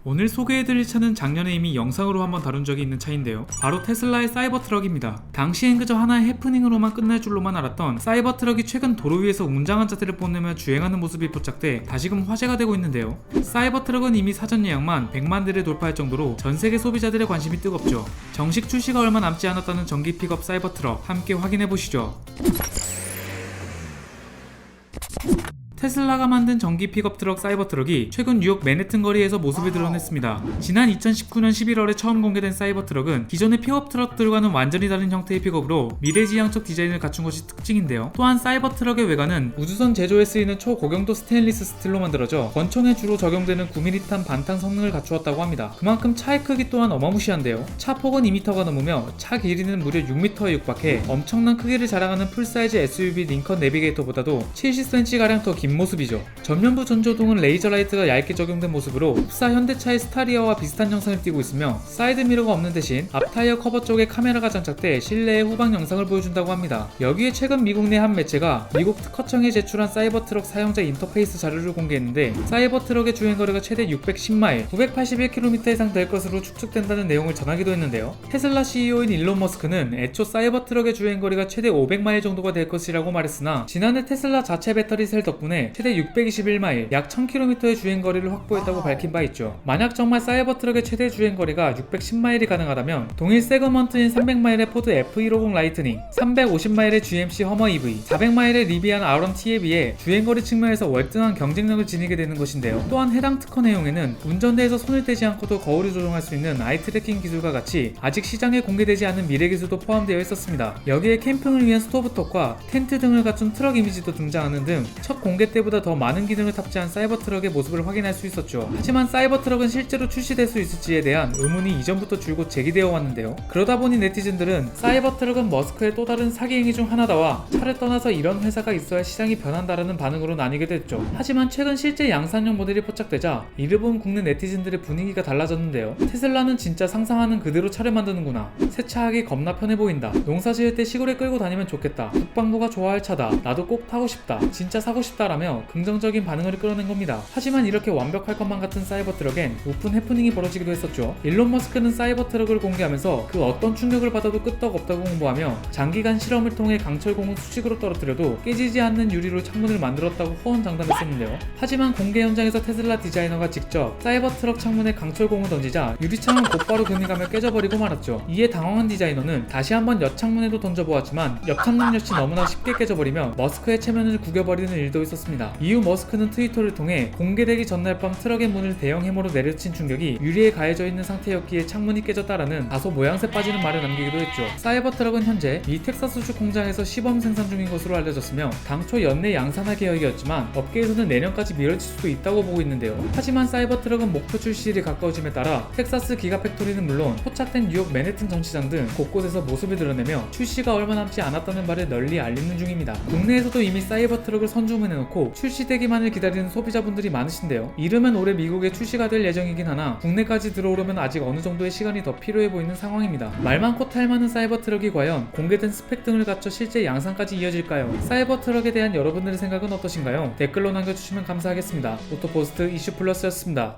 오늘 소개해드릴 차는 작년에 이미 영상으로 한번 다룬 적이 있는 차인데요, 바로 테슬라의 사이버트럭입니다. 당시엔 그저 하나의 해프닝으로만 끝날 줄로만 알았던 사이버트럭이 최근 도로 위에서 웅장한 자태를 뽐내며 주행하는 모습이 포착돼 다시금 화제가 되고 있는데요. 사이버트럭은 이미 사전 예약만 100만 대를 돌파할 정도로 전세계 소비자들의 관심이 뜨겁죠. 정식 출시가 얼마 남지 않았다는 전기 픽업 사이버트럭, 함께 확인해보시죠. 테슬라가 만든 전기 픽업 트럭 사이버트럭이 최근 뉴욕 맨해튼 거리에서 모습을 드러냈습니다. 지난 2019년 11월에 처음 공개된 사이버트럭은 기존의 픽업 트럭들과는 완전히 다른 형태의 픽업으로 미래지향적 디자인을 갖춘 것이 특징인데요. 또한 사이버트럭의 외관은 우주선 제조에 쓰이는 초고경도 스테인리스 스틸로 만들어져 권총에 주로 적용되는 9mm탄 반탄 성능을 갖추었다고 합니다. 그만큼 차의 크기 또한 어마무시한데요. 차 폭은 2m가 넘으며 차 길이는 무려 6m에 육박해 엄청난 크기를 자랑하는 풀사이즈 SUV 링컨 내비게이터보다도 70cm가량 더 긴 모습이죠. 전면부 전조등은 레이저 라이트가 얇게 적용된 모습으로 흡사 현대차의 스타리아와 비슷한 영상을 띄고 있으며 사이드 미러가 없는 대신 앞 타이어 커버 쪽에 카메라가 장착돼 실내의 후방 영상을 보여준다고 합니다. 여기에 최근 미국 내 한 매체가 미국 특허청에 제출한 사이버트럭 사용자 인터페이스 자료를 공개했는데, 사이버트럭의 주행거리가 최대 610마일, 981km 이상 될 것으로 추측된다는 내용을 전하기도 했는데요. 테슬라 CEO인 일론 머스크는 애초 사이버트럭의 주행거리가 최대 500마일 정도가 될 것이라고 말했으나, 지난해 테슬라 자체 배터리 셀 덕분에 최대 621마일, 약 1000km의 주행거리를 확보했다고 밝힌 바 있죠. 만약 정말 사이버트럭의 최대 주행거리가 610마일이 가능하다면 동일 세그먼트인 300마일의 포드 F150 라이트닝, 350마일의 GMC 허머 EV, 400마일의 리비안 R1 T에 비해 주행거리 측면에서 월등한 경쟁력을 지니게 되는 것인데요. 또한 해당 특허 내용에는 운전대에서 손을 떼지 않고도 거울을 조종할 수 있는 아이 트래킹 기술과 같이 아직 시장에 공개되지 않은 미래 기술도 포함되어 있었습니다. 여기에 캠핑을 위한 스토브톱과 텐트 등을 갖춘 트럭 이미지도 등장하는 등 첫 공개 때보다 더 많은 기능을 탑재한 사이버트럭의 모습을 확인할 수 있었죠. 하지만 사이버트럭은 실제로 출시될 수 있을지에 대한 의문이 이전부터 줄곧 제기되어 왔는데요. 그러다 보니 네티즌들은 사이버트럭은 머스크의 또 다른 사기 행위 중 하나다와 차를 떠나서 이런 회사가 있어야 시장이 변한다라는 반응으로 나뉘게 됐죠. 하지만 최근 실제 양산형 모델이 포착되자 이를 본 국내 네티즌들의 분위기가 달라졌는데요. 테슬라는 진짜 상상하는 그대로 차를 만드는구나, 세차하기 겁나 편해 보인다, 농사 지을 때 시골에 끌고 다니면 좋겠다, 국방부가 좋아할 차다, 나도 꼭 타고 싶다, 진짜 사고 싶다라며 긍정적인 반응을 끌어낸 겁니다. 하지만 이렇게 완벽할 것만 같은 사이버트럭엔 우픈 해프닝이 벌어지기도 했었죠. 일론 머스크는 사이버트럭을 공개하면서 그 어떤 충격을 받아도 끄떡없다고 홍보하며 장기간 실험을 통해 강철공을 수직으로 떨어뜨려도 깨지지 않는 유리로 창문을 만들었다고 호언장담했었는데요. 하지만 공개 현장에서 테슬라 디자이너가 직접 사이버트럭 창문에 강철공을 던지자 유리창은 곧바로 금이 가며 깨져버리고 말았죠. 이에 당황한 디자이너는 다시 한번 옆창문에도 던져보았지만 옆창문 역시 너무나 쉽게 깨져버리며 머스크의 체면을 구겨버리는 일도 있었습니다. 이후 머스크는 트위터를 통해 공개되기 전날 밤 트럭의 문을 대형 해머로 내려친 충격이 유리에 가해져 있는 상태였기에 창문이 깨졌다라는 다소 모양새 빠지는 말을 남기기도 했죠. 사이버트럭은 현재 미 텍사스주 공장에서 시범 생산 중인 것으로 알려졌으며 당초 연내 양산할 계획이었지만 업계에서는 내년까지 미뤄질 수도 있다고 보고 있는데요. 하지만 사이버트럭은 목표 출시일이 가까워짐에 따라 텍사스 기가팩토리는 물론 포착된 뉴욕 맨해튼 정치장 등 곳곳에서 모습을 드러내며 출시가 얼마 남지 않았다는 말을 널리 알리는 중입니다. 국내에서도 이미 사이버트럭을 선주문해놓고 출시되기만을 기다리는 소비자분들이 많으신데요. 이르면 올해 미국에 출시가 될 예정이긴 하나 국내까지 들어오려면 아직 어느 정도의 시간이 더 필요해 보이는 상황입니다. 말 많고 탈 많은 사이버트럭이 과연 공개된 스펙 등을 갖춰 실제 양산까지 이어질까요? 사이버트럭에 대한 여러분들의 생각은 어떠신가요? 댓글로 남겨주시면 감사하겠습니다. 오토포스트 이슈플러스였습니다.